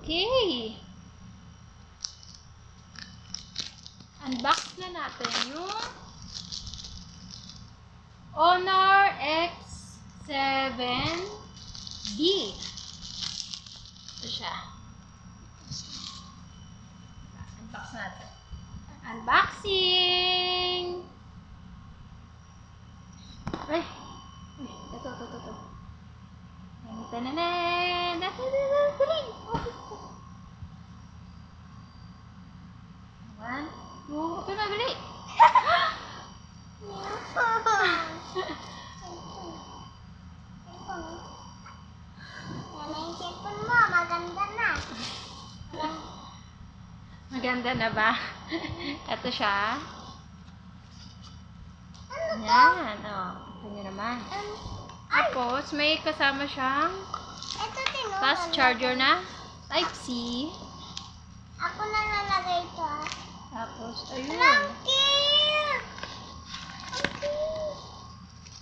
Okay. Unbox na natin yung Honor X7D. Ito siya. Unbox natin. Unboxing! Ay! Ito. Tananan! Dali! One, two, open na, dali! Maganda na ba? Ito siya. Yan, ito nyo naman. Tapos, may kasama siyang fast charger na Type-C. Ako na nalagay ito. Tapos, ayun.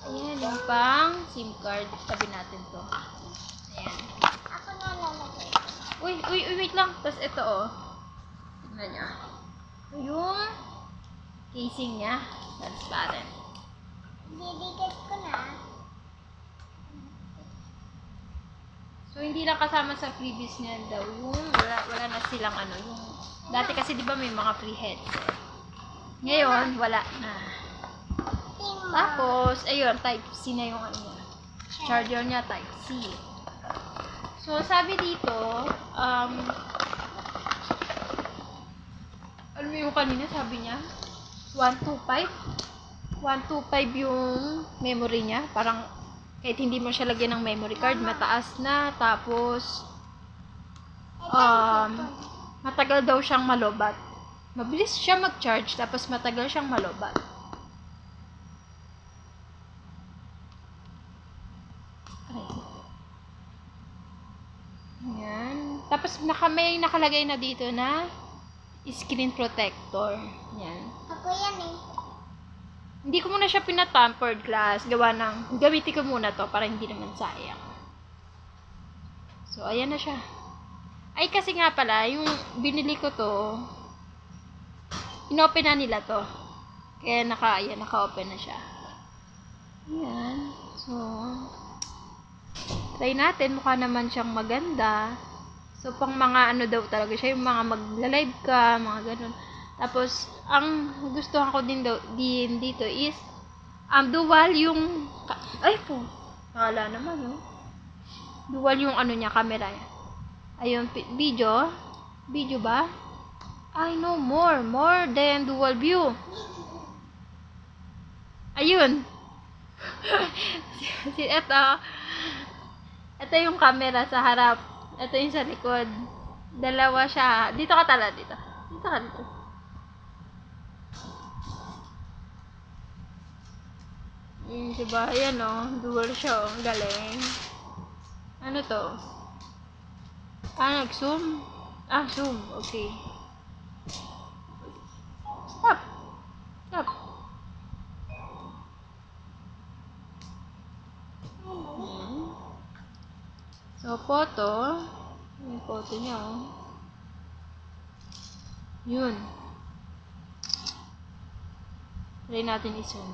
Ayan, yung pang SIM card. Tabi natin to. Ayan. Ako na nalagay. Uy, wait lang. Tapos ito, tignan nyo. Ito yung casing niya. Transparent. Didikit ko na. So, hindi lang kasama sa previous niya daw. Yung wala na silang yung dati kasi di ba may mga free headset. Ngayon, wala na. Tapos, ayun, Type-C na yung niya. Charger niya, Type-C. So, sabi dito, ano yung kanina, sabi niya, 125 yung memory niya. Parang, kahit hindi mo siya lagyan ng memory card, mataas na. Tapos, matagal daw siyang malobat. Mabilis siya mag-charge, tapos matagal siyang malobat. Ayan. Tapos, may nakalagay na dito na screen protector. Yan. Ako yan eh. Hindi ko muna siya pinatampered glass. Gamitin ko muna to para hindi naman sayang. So, ayan na siya. Ay, kasi nga pala, yung binili ko to, inopen na nila to. Kaya naka-open na siya. Ayan. So, try natin. Mukha naman siyang maganda. So, pang mga daw talaga siya, yung mga magla-live ka, mga ganun. Tapos, ang gustuhan ko din dito is, dual yung, nakala naman, dual yung niya, camera. Ayun, video ba? I know more than dual view. Ayun. Ito yung camera sa harap. Ito yung sa likod. Dalawa siya. Dito ka tala, dito. Dito ka dito. Diba? Ayan dual siya galing. Ano to? Nag-zoom? Zoom. Okay. Stop. So, photo. Yung photo niya, Yun. Try natin i-zoom.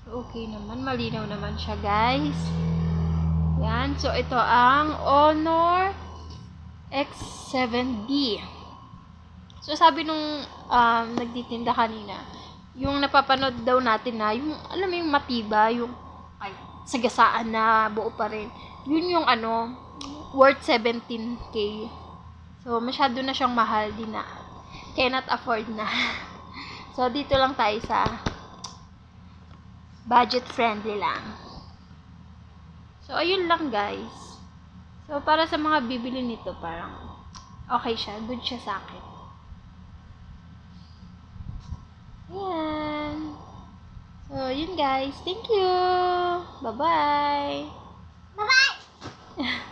So, okay naman. Malinaw naman siya, guys. Yan. So, ito ang Honor X7D. So, sabi nung nagtitinda kanina, yung napapanood daw natin na, yung, alam mo yung matiba, yung sagasaan na buo pa rin. Yun yung worth 17K. So, masyado na siyang mahal din na. Cannot afford na. So, dito lang tayo sa budget friendly lang. So, ayun lang guys. So, para sa mga bibili nito, parang okay siya. Good siya sa akin. Ayan. So, yun guys. Thank you. Bye-bye. Bye-bye!